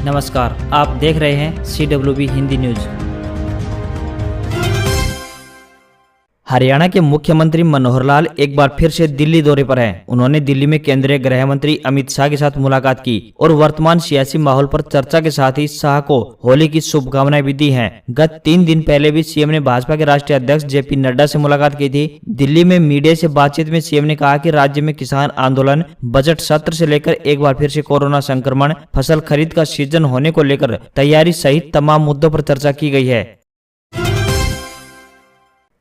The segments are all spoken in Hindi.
नमस्कार, आप देख रहे हैं CWB हिंदी न्यूज। हरियाणा के मुख्यमंत्री मनोहर लाल एक बार फिर से दिल्ली दौरे पर हैं। उन्होंने दिल्ली में केंद्रीय गृह मंत्री अमित शाह के साथ मुलाकात की और वर्तमान सियासी माहौल पर चर्चा के साथ ही शाह को होली की शुभकामनाएं भी दी हैं। गत 3 दिन पहले भी सीएम ने भाजपा के राष्ट्रीय अध्यक्ष JP नड्डा से मुलाकात की थी। दिल्ली में मीडिया से बातचीत में सीएम ने कहा कि राज्य में किसान आंदोलन, बजट सत्र से लेकर एक बार फिर से कोरोना संक्रमण, फसल खरीद का सीजन होने को लेकर तैयारी सहित तमाम मुद्दों पर चर्चा की गई है।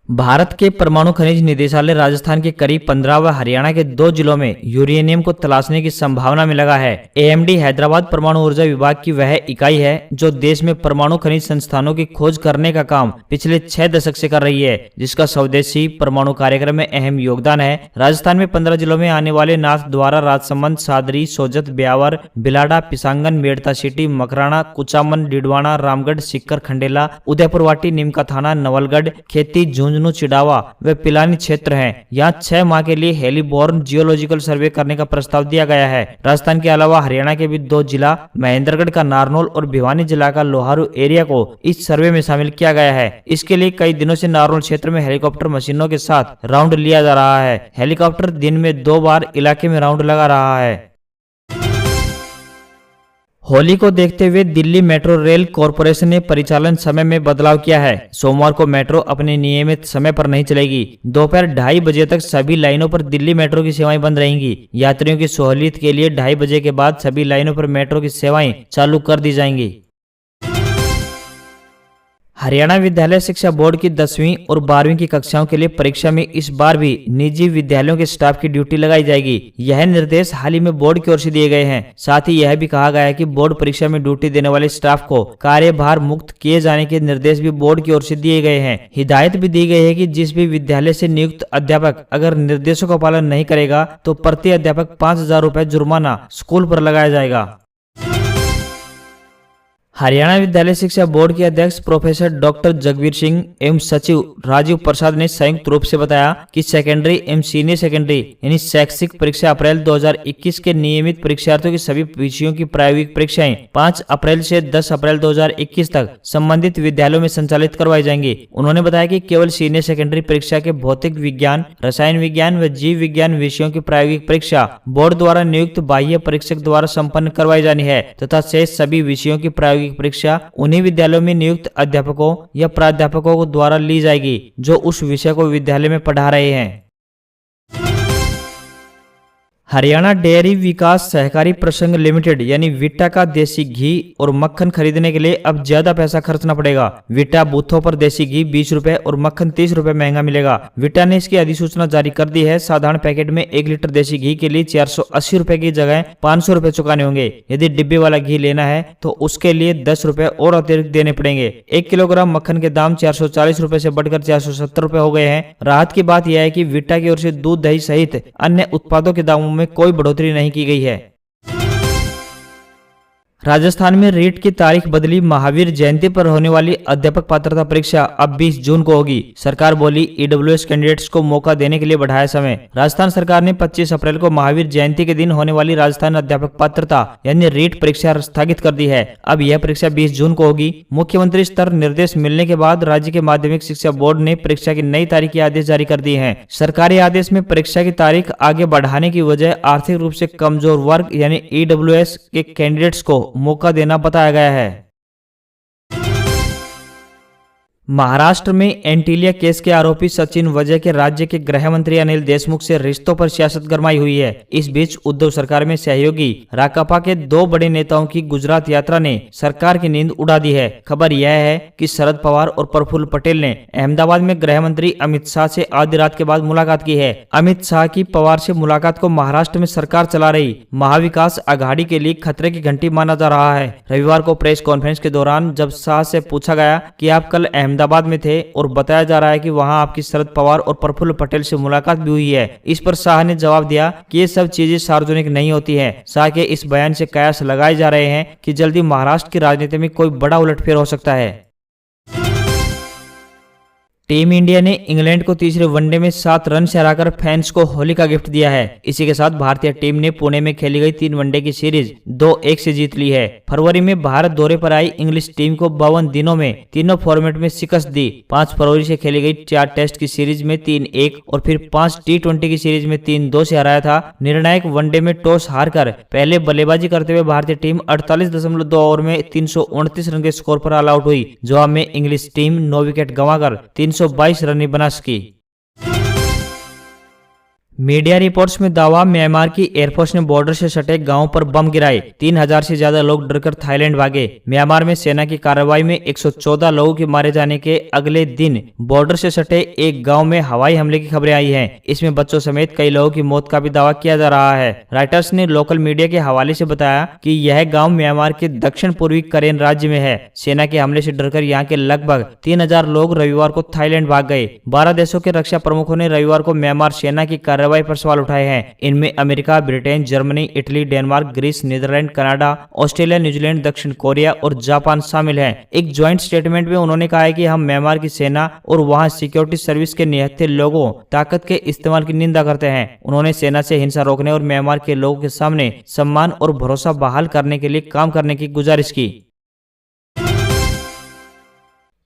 भारत के परमाणु खनिज निदेशालय राजस्थान के करीब 15 व हरियाणा के 2 जिलों में यूरेनियम को तलाशने की संभावना में लगा है। AMD हैदराबाद परमाणु ऊर्जा विभाग की वह इकाई है जो देश में परमाणु खनिज संस्थानों की खोज करने का काम पिछले 6 दशक से कर रही है, जिसका स्वदेशी परमाणु कार्यक्रम में अहम योगदान है। राजस्थान में 15 जिलों में आने वाले नाथ द्वारा, राजसमंद, सादरी, सोजत, ब्यावर, बिलाडा, पिसांगन, मेड़ता सिटी, मकराना, कुचामन, डिडवाना, रामगढ़, सिक्कर, खंडेला, उदयपुरवाटी, नीमका थाना, नवलगढ़, खेती, झुंझुनू, चिड़ावा व पिलानी क्षेत्र हैं। यहाँ 6 माह के लिए हेलीबोर्न जियोलॉजिकल सर्वे करने का प्रस्ताव दिया गया है। राजस्थान के अलावा हरियाणा के भी 2 जिला, महेंद्रगढ़ का नारनौल और भिवानी जिला का लोहारू एरिया को इस सर्वे में शामिल किया गया है। इसके लिए कई दिनों से नारनौल क्षेत्र में हेलीकॉप्टर मशीनों के साथ राउंड लिया जा रहा है। हेलीकॉप्टर दिन में 2 बार इलाके में राउंड लगा रहा है। होली को देखते हुए दिल्ली मेट्रो रेल कॉरपोरेशन ने परिचालन समय में बदलाव किया है। सोमवार को मेट्रो अपने नियमित समय पर नहीं चलेगी। दोपहर 2:30 बजे तक सभी लाइनों पर दिल्ली मेट्रो की सेवाएं बंद रहेंगी। यात्रियों की सहूलियत के लिए 2:30 बजे के बाद सभी लाइनों पर मेट्रो की सेवाएं चालू कर दी जाएंगी। हरियाणा विद्यालय शिक्षा बोर्ड की 10वीं और 12वीं की कक्षाओं के लिए परीक्षा में इस बार भी निजी विद्यालयों के स्टाफ की ड्यूटी लगाई जाएगी। यह निर्देश हाल ही में बोर्ड की ओर से दिए गए हैं। साथ ही यह भी कहा गया है कि बोर्ड परीक्षा में ड्यूटी देने वाले स्टाफ को कार्यभार मुक्त किए जाने के निर्देश भी बोर्ड की ओर से दिए गए हैं। हिदायत भी दी गई है कि जिस भी विद्यालय से नियुक्त अध्यापक अगर निर्देशों का पालन नहीं करेगा तो प्रति अध्यापक 5,000 रुपए जुर्माना स्कूल पर लगाया जाएगा। हरियाणा विद्यालय शिक्षा बोर्ड के अध्यक्ष प्रोफेसर डॉक्टर जगवीर सिंह एवं सचिव राजीव प्रसाद ने संयुक्त रूप से बताया कि सेकेंडरी एवं सीनियर सेकेंडरी यानी शैक्षिक परीक्षा अप्रैल 2021 के नियमित परीक्षार्थियों की सभी विषयों की प्रायोगिक परीक्षाएं 5 अप्रैल से 10 अप्रैल 2021 तक संबंधित विद्यालयों में संचालित करवाई जाएंगी। उन्होंने बताया कि केवल सीनियर सेकेंडरी परीक्षा के भौतिक विज्ञान, रसायन विज्ञान व जीव विज्ञान विषयों की प्रायोगिक परीक्षा बोर्ड द्वारा नियुक्त बाह्य परीक्षक द्वारा संपन्न करवाई जानी है तथा शेष सभी विषयों की प्रायोगिक परीक्षा उन्हीं विद्यालयों में नियुक्त अध्यापकों या प्राध्यापकों द्वारा ली जाएगी जो उस विषय को विद्यालय में पढ़ा रहे हैं। हरियाणा डेयरी विकास सहकारी प्रसंघ लिमिटेड यानी विट्टा का देसी घी और मक्खन खरीदने के लिए अब ज्यादा पैसा खर्चना पड़ेगा। विट्टा बूथों पर देसी घी 20 रुपए और मक्खन 30 रुपए महंगा मिलेगा। विट्टा ने इसकी अधिसूचना जारी कर दी है। साधारण पैकेट में 1 लीटर देसी घी के लिए 480 रुपए की जगह 500 रुपए चुकाने होंगे। यदि डिब्बे वाला घी लेना है तो उसके लिए 10 रुपए और अतिरिक्त देने पड़ेंगे। 1 किलोग्राम मक्खन के दाम 440 रुपए से बढ़कर 470 रुपए हो गए हैं। राहत की बात यह है कि विट्टा की ओर से दूध, दही सहित अन्य उत्पादों के दामों में कोई बढ़ोतरी नहीं की गई है। राजस्थान में रीट की तारीख बदली। महावीर जयंती पर होने वाली अध्यापक पात्रता परीक्षा अब 20 जून को होगी। सरकार बोली EWS कैंडिडेट्स को मौका देने के लिए बढ़ाया समय। राजस्थान सरकार ने 25 अप्रैल को महावीर जयंती के दिन होने वाली राजस्थान अध्यापक पात्रता यानी रीट परीक्षा स्थगित कर दी है। अब यह परीक्षा 20 जून को होगी। मुख्यमंत्री स्तर निर्देश मिलने के बाद राज्य के माध्यमिक शिक्षा बोर्ड ने परीक्षा की नई तारीख के आदेश जारी कर दिए हैं। सरकारी आदेश में परीक्षा की तारीख आगे बढ़ाने की वजह आर्थिक रूप से कमजोर वर्ग यानी EWS के कैंडिडेट्स को मौका देना बताया गया है। महाराष्ट्र में एंटीलिया केस के आरोपी सचिन वजय के राज्य के गृह मंत्री अनिल देशमुख से रिश्तों पर सियासत गरमाई हुई है। इस बीच उद्धव सरकार में सहयोगी राकापा के 2 बड़े नेताओं की गुजरात यात्रा ने सरकार की नींद उड़ा दी है। खबर यह है कि शरद पवार और प्रफुल्ल पटेल ने अहमदाबाद में गृह मंत्री अमित शाह से आधी रात के बाद मुलाकात की है। अमित शाह की पवार से मुलाकात को महाराष्ट्र में सरकार चला रही महाविकास आघाड़ी के लिए खतरे की घंटी माना जा रहा है। रविवार को प्रेस कॉन्फ्रेंस के दौरान जब शाह से पूछा गया कि आप कल अहमदाबाद में थे और बताया जा रहा है कि वहां आपकी शरद पवार और प्रफुल्ल पटेल से मुलाकात भी हुई है, इस पर शाह ने जवाब दिया कि ये सब चीजें सार्वजनिक नहीं होती हैं। शाह के इस बयान से कयास लगाए जा रहे हैं कि जल्दी महाराष्ट्र की राजनीति में कोई बड़ा उलटफेर हो सकता है। टीम इंडिया ने इंग्लैंड को तीसरे वनडे में 7 रन से हराकर फैंस को होली का गिफ्ट दिया है। इसी के साथ भारतीय टीम ने पुणे में खेली गई 3 वनडे की सीरीज 2-1 से जीत ली है। फरवरी में भारत दौरे पर आई इंग्लिश टीम को 52 दिनों में तीनों फॉर्मेट में शिकस्त दी। 5 फरवरी से खेली गई 4 टेस्ट की सीरीज में 3-1 और फिर 5 T20 की सीरीज में 3-2 से हराया था। निर्णायक वनडे में टॉस हारकर पहले बल्लेबाजी करते हुए भारतीय टीम 48.2 ओवर में 329 रन के स्कोर पर ऑल आउट हुई। जवाब में इंग्लिश टीम 9 विकेट गंवाकर 322 रन बना सकी। मीडिया रिपोर्ट्स में दावा, म्यांमार की एयरफोर्स ने बॉर्डर से सटे गांवों पर बम गिराए। 3000 से ज्यादा लोग डरकर थाईलैंड भागे। म्यांमार में सेना की कार्रवाई में 114 लोगों के मारे जाने के अगले दिन बॉर्डर से सटे एक गांव में हवाई हमले की खबरें आई हैं। इसमें बच्चों समेत कई लोगों की मौत का भी दावा किया जा रहा है। राइटर्स ने लोकल मीडिया के हवाले से बताया कि यह गाँव म्यांमार के दक्षिण पूर्वी करेन राज्य में है। सेना के हमले से डरकर यहाँ के लगभग 3000 लोग रविवार को थाईलैंड भाग गए। 12 देशों के रक्षा प्रमुखों ने रविवार को म्यांमार सेना की कार्रवाई पर सवाल उठाए हैं। इनमें America, Britain, Germany, Italy, Denmark, Greece, Netherland, Canada, Australia, New Zealand, दक्षिण कोरिया और जापान शामिल हैं। एक ज्वाइंट स्टेटमेंट में उन्होंने कहा है कि हम म्यांमार की सेना और वहां सिक्योरिटी सर्विस के निहत्थे लोगों ताकत के इस्तेमाल की निंदा करते हैं। उन्होंने सेना से हिंसा रोकने और म्यांमार के लोगों के सामने सम्मान और भरोसा बहाल करने के लिए काम करने की गुजारिश की।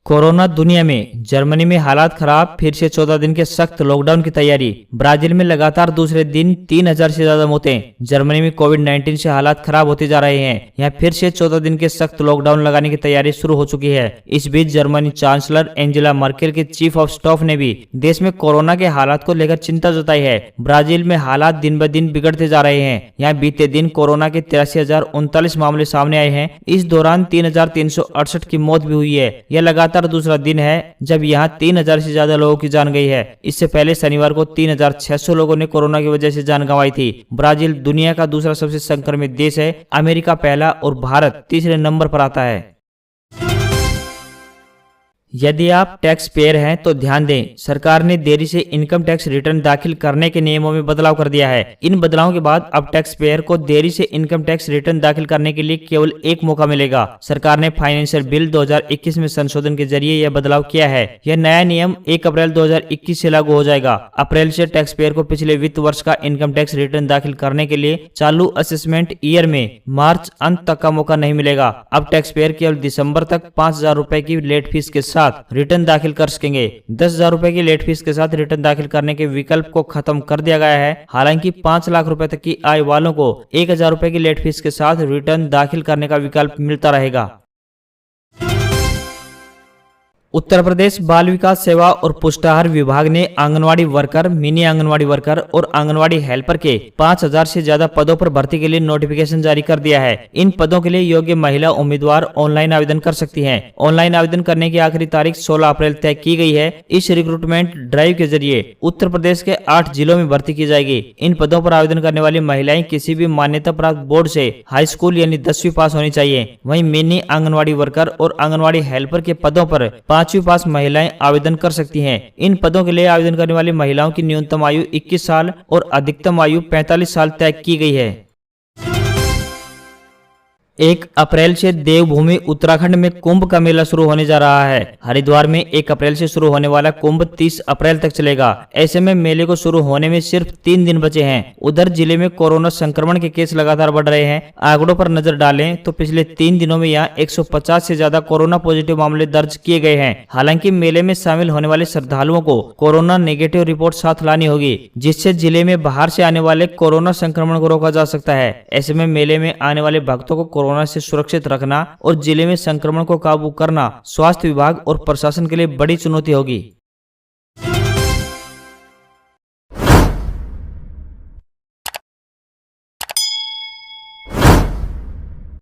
कोरोना दुनिया में, जर्मनी में हालात खराब, फिर से 14 दिन के सख्त लॉकडाउन की तैयारी। ब्राजील में लगातार दूसरे दिन 3000 से ज्यादा मौतें। जर्मनी में कोविड-19 से हालात खराब होते जा रहे हैं। यहाँ फिर से 14 दिन के सख्त लॉकडाउन लगाने की तैयारी शुरू हो चुकी है। इस बीच जर्मनी चांसलर एंजेला मर्केल के चीफ ऑफ स्टाफ ने भी देश में कोरोना के हालात को लेकर चिंता जताई है। ब्राजील में हालात दिन ब दिन बिगड़ते जा रहे हैं। यहाँ बीते दिन कोरोना के 83,039 मामले सामने आए हैं। इस दौरान 3,368 की मौत भी हुई है। यह लगातार दूसरा दिन है जब यहां 3000 से ज्यादा लोगों की जान गई है। इससे पहले शनिवार को 3600 लोगों ने कोरोना की वजह से जान गंवाई थी। ब्राजील दुनिया का दूसरा सबसे संक्रमित देश है। अमेरिका पहला और भारत तीसरे नंबर पर आता है। यदि आप टैक्स पेयर हैं तो ध्यान दें, सरकार ने देरी से इनकम टैक्स रिटर्न दाखिल करने के नियमों में बदलाव कर दिया है। इन बदलावों के बाद अब टैक्स पेयर को देरी से इनकम टैक्स रिटर्न दाखिल करने के लिए केवल एक मौका मिलेगा। सरकार ने फाइनेंशियल बिल 2021 में संशोधन के जरिए यह बदलाव किया है। यह नया नियम 1 अप्रैल 2021 से लागू हो जाएगा। अप्रैल से टैक्स पेयर को पिछले वित्त वर्ष का इनकम टैक्स रिटर्न दाखिल करने के लिए चालू असेसमेंट ईयर में मार्च अंत तक का मौका नहीं मिलेगा। अब टैक्स पेयर केवल दिसंबर तक 5000 रुपए की लेट फीस के साथ रिटर्न दाखिल कर सकेंगे। 10,000 रुपए की लेट फीस के साथ रिटर्न दाखिल करने के विकल्प को खत्म कर दिया गया है। हालांकि 5 लाख रुपए तक की आय वालों को 1,000 रुपए की लेट फीस के साथ रिटर्न दाखिल करने का विकल्प मिलता रहेगा। उत्तर प्रदेश बाल विकास सेवा और पुष्टाहार विभाग ने anganwadi worker, mini anganwadi worker और आंगनवाड़ी हेल्पर के 5000 से ज्यादा पदों पर भर्ती के लिए नोटिफिकेशन जारी कर दिया है। इन पदों के लिए योग्य महिला उम्मीदवार ऑनलाइन आवेदन कर सकती हैं। ऑनलाइन आवेदन करने की आखिरी तारीख 16 अप्रैल तय की गई है। इस रिक्रूटमेंट ड्राइव के जरिए उत्तर प्रदेश के 8 जिलों में भर्ती की जाएगी। इन पदों पर आवेदन करने वाली महिलाएं किसी भी मान्यता प्राप्त बोर्ड से हाई स्कूल यानी 10वीं पास होनी चाहिए। वहीं मिनी आंगनवाड़ी वर्कर और आंगनवाड़ी हेल्पर के पदों पर 5वीं पास महिलाएं आवेदन कर सकती हैं। इन पदों के लिए आवेदन करने वाली महिलाओं की न्यूनतम आयु 21 साल और अधिकतम आयु 45 साल तय की गई है। 1 अप्रैल से देवभूमि उत्तराखंड में कुंभ का मेला शुरू होने जा रहा है। हरिद्वार में 1 अप्रैल से शुरू होने वाला कुंभ 30 अप्रैल तक चलेगा। ऐसे में मेले को शुरू होने में सिर्फ 3 दिन बचे हैं। उधर जिले में कोरोना संक्रमण के केस लगातार बढ़ रहे हैं। आंकड़ों पर नजर डालें तो पिछले 3 दिनों में यहाँ 150 से ज्यादा कोरोना पॉजिटिव मामले दर्ज किए गए हैं। हालांकि मेले में शामिल होने वाले श्रद्धालुओं को कोरोना नेगेटिव रिपोर्ट साथ लानी होगी, जिससे जिले में बाहर से आने वाले कोरोना संक्रमण को रोका जा सकता है। ऐसे में मेले में आने वाले भक्तों को कोरोना से सुरक्षित रखना और जिले में संक्रमण को काबू करना स्वास्थ्य विभाग और प्रशासन के लिए बड़ी चुनौती होगी।